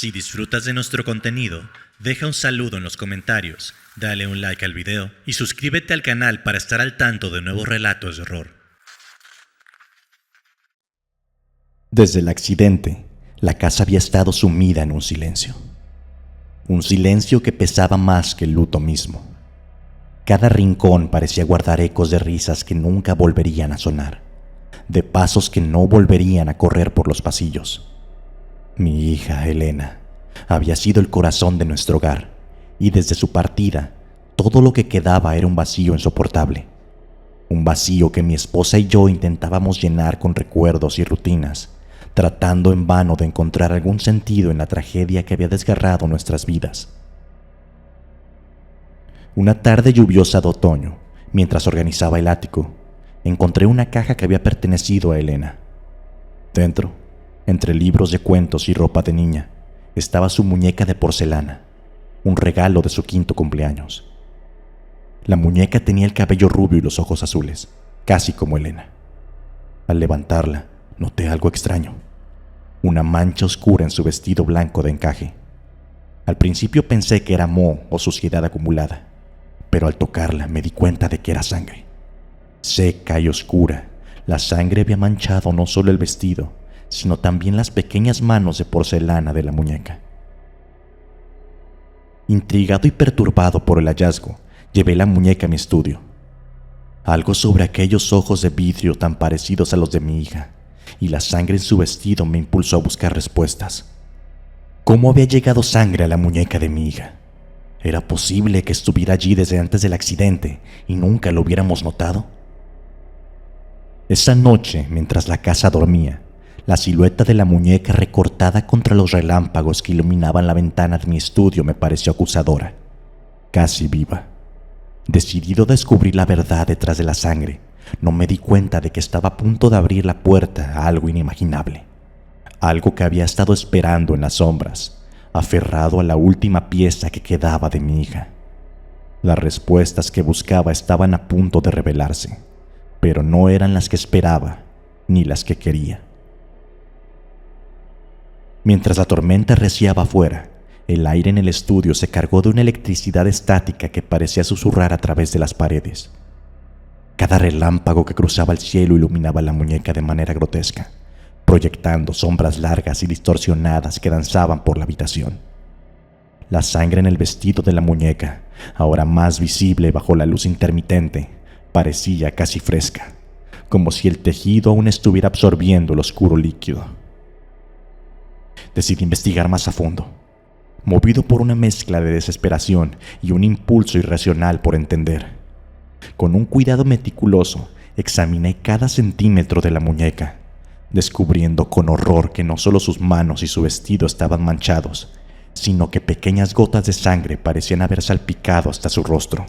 Si disfrutas de nuestro contenido, deja un saludo en los comentarios, dale un like al video y suscríbete al canal para estar al tanto de nuevos relatos de horror. Desde el accidente, la casa había estado sumida en un silencio. Un silencio que pesaba más que el luto mismo. Cada rincón parecía guardar ecos de risas que nunca volverían a sonar, de pasos que no volverían a correr por los pasillos. Mi hija, Elena, había sido el corazón de nuestro hogar, y desde su partida, todo lo que quedaba era un vacío insoportable. Un vacío que mi esposa y yo intentábamos llenar con recuerdos y rutinas, tratando en vano de encontrar algún sentido en la tragedia que había desgarrado nuestras vidas. Una tarde lluviosa de otoño, mientras organizaba el ático, encontré una caja que había pertenecido a Elena. Dentro, entre libros de cuentos y ropa de niña, estaba su muñeca de porcelana, un regalo de su 5º cumpleaños. La muñeca tenía el cabello rubio y los ojos azules, casi como Elena. Al levantarla, noté algo extraño, una mancha oscura en su vestido blanco de encaje. Al principio pensé que era moho o suciedad acumulada, pero al tocarla me di cuenta de que era sangre. Seca y oscura, la sangre había manchado no solo el vestido, sino también las pequeñas manos de porcelana de la muñeca. Intrigado y perturbado por el hallazgo, llevé la muñeca a mi estudio. Algo sobre aquellos ojos de vidrio tan parecidos a los de mi hija y la sangre en su vestido me impulsó a buscar respuestas. ¿Cómo había llegado sangre a la muñeca de mi hija? ¿Era posible que estuviera allí desde antes del accidente y nunca lo hubiéramos notado? Esa noche, mientras la casa dormía, la silueta de la muñeca recortada contra los relámpagos que iluminaban la ventana de mi estudio me pareció acusadora, casi viva. Decidido a descubrir la verdad detrás de la sangre, no me di cuenta de que estaba a punto de abrir la puerta a algo inimaginable, algo que había estado esperando en las sombras, aferrado a la última pieza que quedaba de mi hija. Las respuestas que buscaba estaban a punto de revelarse, pero no eran las que esperaba ni las que quería. Mientras la tormenta reciaba afuera, el aire en el estudio se cargó de una electricidad estática que parecía susurrar a través de las paredes. Cada relámpago que cruzaba el cielo iluminaba la muñeca de manera grotesca, proyectando sombras largas y distorsionadas que danzaban por la habitación. La sangre en el vestido de la muñeca, ahora más visible bajo la luz intermitente, parecía casi fresca, como si el tejido aún estuviera absorbiendo el oscuro líquido. Decidí investigar más a fondo, movido por una mezcla de desesperación y un impulso irracional por entender. Con un cuidado meticuloso, examiné cada centímetro de la muñeca, descubriendo con horror que no solo sus manos y su vestido estaban manchados, sino que pequeñas gotas de sangre parecían haber salpicado hasta su rostro,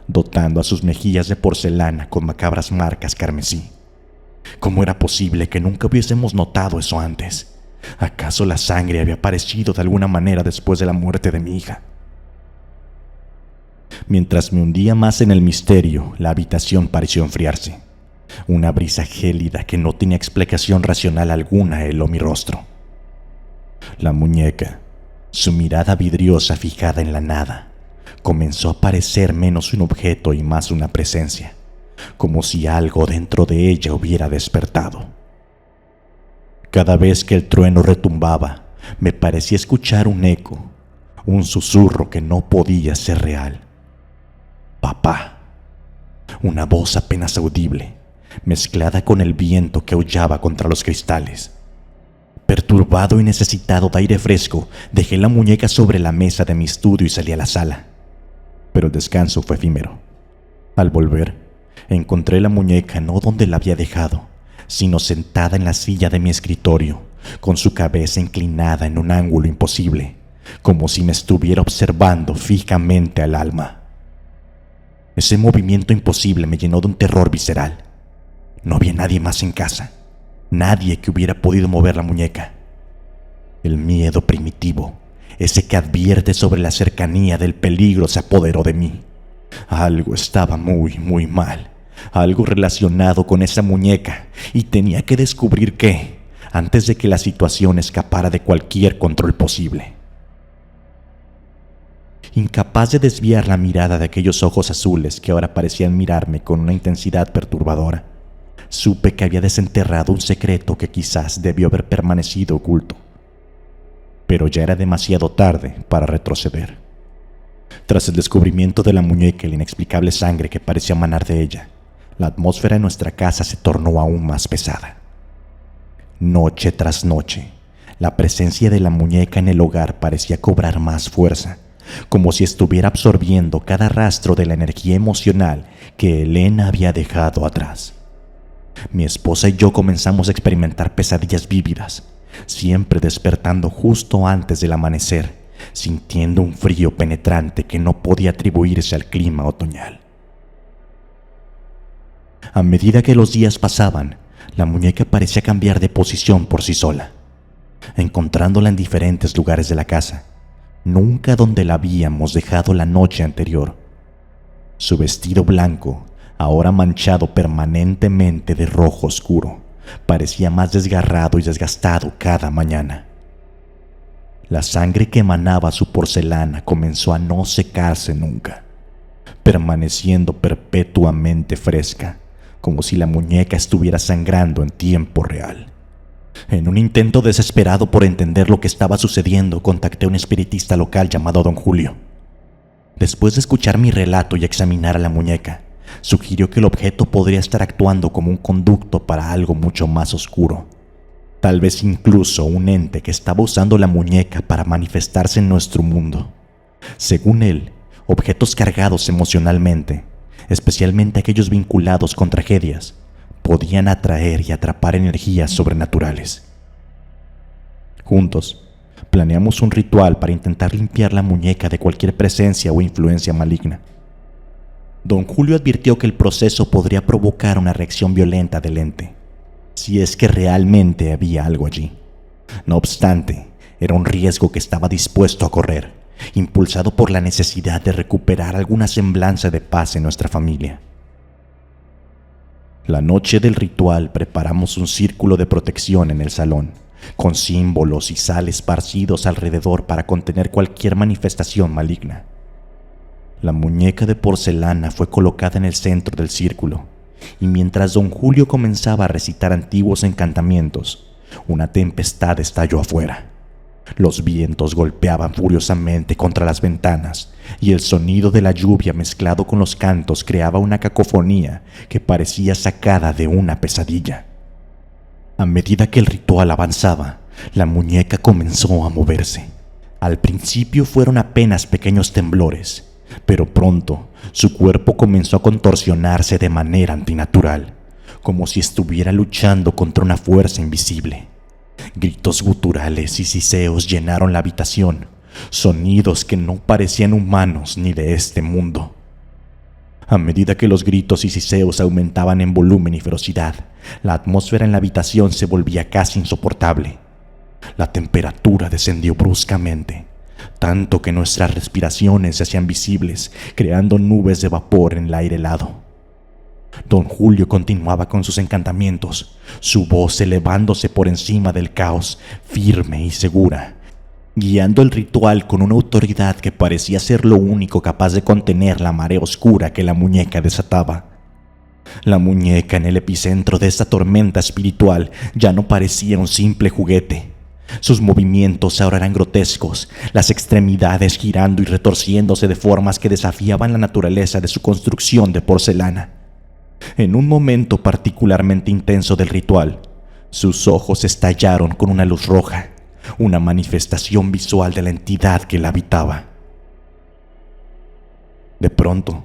dotando a sus mejillas de porcelana con macabras marcas carmesí. ¿Cómo era posible que nunca hubiésemos notado eso antes? ¿Acaso la sangre había aparecido de alguna manera después de la muerte de mi hija? Mientras me hundía más en el misterio, la habitación pareció enfriarse. Una brisa gélida que no tenía explicación racional alguna heló mi rostro. La muñeca, su mirada vidriosa fijada en la nada, comenzó a parecer menos un objeto y más una presencia, como si algo dentro de ella hubiera despertado. Cada vez que el trueno retumbaba, me parecía escuchar un eco, un susurro que no podía ser real. Papá. Una voz apenas audible, mezclada con el viento que aullaba contra los cristales. Perturbado y necesitado de aire fresco, dejé la muñeca sobre la mesa de mi estudio y salí a la sala. Pero el descanso fue efímero. Al volver, encontré la muñeca no donde la había dejado, sino sentada en la silla de mi escritorio, con su cabeza inclinada en un ángulo imposible, como si me estuviera observando fijamente al alma. Ese movimiento imposible me llenó de un terror visceral. No había nadie más en casa, nadie que hubiera podido mover la muñeca. El miedo primitivo, ese que advierte sobre la cercanía del peligro, se apoderó de mí. Algo estaba muy mal, algo relacionado con esa muñeca, y tenía que descubrir qué, antes de que la situación escapara de cualquier control posible. Incapaz de desviar la mirada de aquellos ojos azules que ahora parecían mirarme con una intensidad perturbadora, supe que había desenterrado un secreto que quizás debió haber permanecido oculto. Pero ya era demasiado tarde para retroceder. Tras el descubrimiento de la muñeca y la inexplicable sangre que parecía manar de ella, la atmósfera en nuestra casa se tornó aún más pesada. Noche tras noche, la presencia de la muñeca en el hogar parecía cobrar más fuerza, como si estuviera absorbiendo cada rastro de la energía emocional que Elena había dejado atrás. Mi esposa y yo comenzamos a experimentar pesadillas vívidas, siempre despertando justo antes del amanecer, sintiendo un frío penetrante que no podía atribuirse al clima otoñal. A medida que los días pasaban, la muñeca parecía cambiar de posición por sí sola, encontrándola en diferentes lugares de la casa, nunca donde la habíamos dejado la noche anterior. Su vestido blanco, ahora manchado permanentemente de rojo oscuro, parecía más desgarrado y desgastado cada mañana. La sangre que emanaba su porcelana comenzó a no secarse nunca, permaneciendo perpetuamente fresca, como si la muñeca estuviera sangrando en tiempo real. En un intento desesperado por entender lo que estaba sucediendo, contacté a un espiritista local llamado Don Julio. Después de escuchar mi relato y examinar a la muñeca, sugirió que el objeto podría estar actuando como un conducto para algo mucho más oscuro. Tal vez incluso un ente que estaba usando la muñeca para manifestarse en nuestro mundo. Según él, objetos cargados emocionalmente, especialmente aquellos vinculados con tragedias, podían atraer y atrapar energías sobrenaturales. Juntos, planeamos un ritual para intentar limpiar la muñeca de cualquier presencia o influencia maligna. Don Julio advirtió que el proceso podría provocar una reacción violenta del ente, si es que realmente había algo allí. No obstante, era un riesgo que estaba dispuesto a correr, impulsado por la necesidad de recuperar alguna semblanza de paz en nuestra familia. La noche del ritual preparamos un círculo de protección en el salón, con símbolos y sal esparcidos alrededor para contener cualquier manifestación maligna. La muñeca de porcelana fue colocada en el centro del círculo, y mientras Don Julio comenzaba a recitar antiguos encantamientos, una tempestad estalló afuera. Los vientos golpeaban furiosamente contra las ventanas, y el sonido de la lluvia mezclado con los cantos creaba una cacofonía que parecía sacada de una pesadilla. A medida que el ritual avanzaba, la muñeca comenzó a moverse. Al principio fueron apenas pequeños temblores, pero pronto su cuerpo comenzó a contorsionarse de manera antinatural, como si estuviera luchando contra una fuerza invisible. Gritos guturales y siseos llenaron la habitación, sonidos que no parecían humanos ni de este mundo. A medida que los gritos y siseos aumentaban en volumen y ferocidad, la atmósfera en la habitación se volvía casi insoportable. La temperatura descendió bruscamente, tanto que nuestras respiraciones se hacían visibles, creando nubes de vapor en el aire helado. Don Julio continuaba con sus encantamientos, su voz elevándose por encima del caos, firme y segura, guiando el ritual con una autoridad que parecía ser lo único capaz de contener la marea oscura que la muñeca desataba. La muñeca en el epicentro de esta tormenta espiritual ya no parecía un simple juguete. Sus movimientos ahora eran grotescos, las extremidades girando y retorciéndose de formas que desafiaban la naturaleza de su construcción de porcelana. En un momento particularmente intenso del ritual, sus ojos estallaron con una luz roja, una manifestación visual de la entidad que la habitaba. De pronto,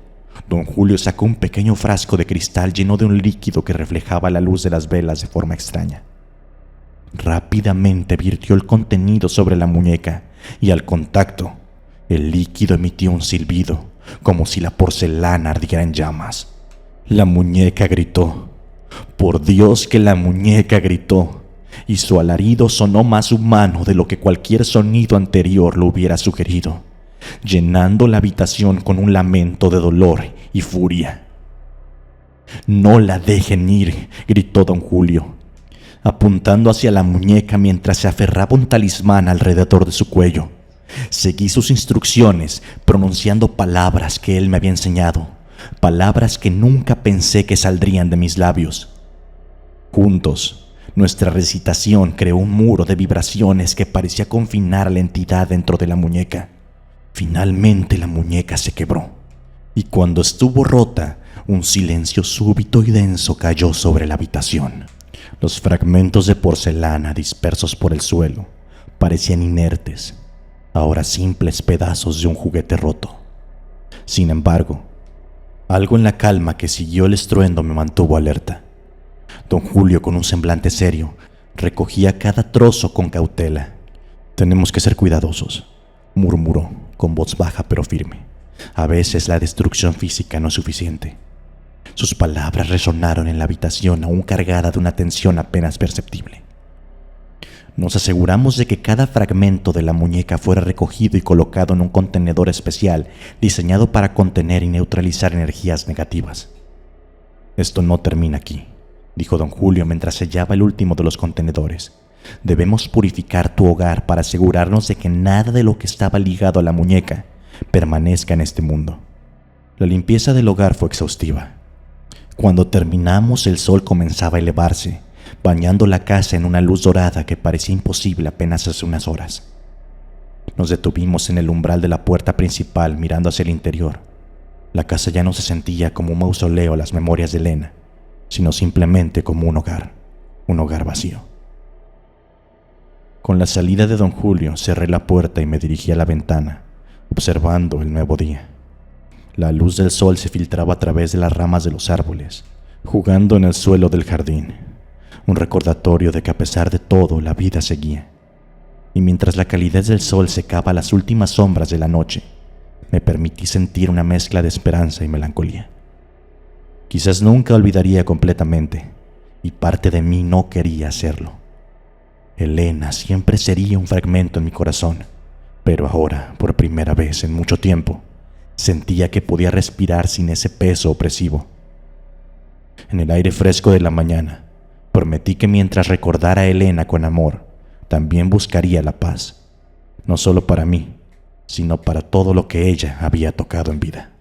Don Julio sacó un pequeño frasco de cristal lleno de un líquido que reflejaba la luz de las velas de forma extraña. Rápidamente virtió el contenido sobre la muñeca y al contacto, el líquido emitió un silbido, como si la porcelana ardiera en llamas. La muñeca gritó. Por Dios que la muñeca gritó, y su alarido sonó más humano de lo que cualquier sonido anterior lo hubiera sugerido, llenando la habitación con un lamento de dolor y furia. «No la dejen ir», gritó Don Julio. apuntando hacia la muñeca mientras se aferraba un talismán alrededor de su cuello. Seguí sus instrucciones, pronunciando palabras que él me había enseñado, palabras que nunca pensé que saldrían de mis labios. Juntos, nuestra recitación creó un muro de vibraciones que parecía confinar a la entidad dentro de la muñeca. Finalmente la muñeca se quebró, y cuando estuvo rota, un silencio súbito y denso cayó sobre la habitación. Los fragmentos de porcelana dispersos por el suelo parecían inertes, ahora simples pedazos de un juguete roto. Sin embargo, algo en la calma que siguió el estruendo me mantuvo alerta. Don Julio, con un semblante serio, recogía cada trozo con cautela. «Tenemos que ser cuidadosos», murmuró, con voz baja pero firme. «A veces la destrucción física no es suficiente». Sus palabras resonaron en la habitación, aún cargada de una tensión apenas perceptible. Nos aseguramos de que cada fragmento de la muñeca fuera recogido y colocado en un contenedor especial diseñado para contener y neutralizar energías negativas. «Esto no termina aquí», dijo don Julio mientras sellaba el último de los contenedores. «Debemos purificar tu hogar para asegurarnos de que nada de lo que estaba ligado a la muñeca permanezca en este mundo». La limpieza del hogar fue exhaustiva. Cuando terminamos, el sol comenzaba a elevarse, bañando la casa en una luz dorada que parecía imposible apenas hace unas horas. Nos detuvimos en el umbral de la puerta principal mirando hacia el interior. La casa ya no se sentía como un mausoleo a las memorias de Elena, sino simplemente como un hogar vacío. Con la salida de don Julio cerré la puerta y me dirigí a la ventana, observando el nuevo día. La luz del sol se filtraba a través de las ramas de los árboles, jugando en el suelo del jardín, un recordatorio de que a pesar de todo la vida seguía. Y mientras la calidez del sol secaba las últimas sombras de la noche, me permití sentir una mezcla de esperanza y melancolía. Quizás nunca olvidaría completamente, y parte de mí no quería hacerlo. Elena siempre sería un fragmento en mi corazón, pero ahora, por primera vez en mucho tiempo, sentía que podía respirar sin ese peso opresivo. En el aire fresco de la mañana, prometí que mientras recordara a Elena con amor, también buscaría la paz, no solo para mí, sino para todo lo que ella había tocado en vida.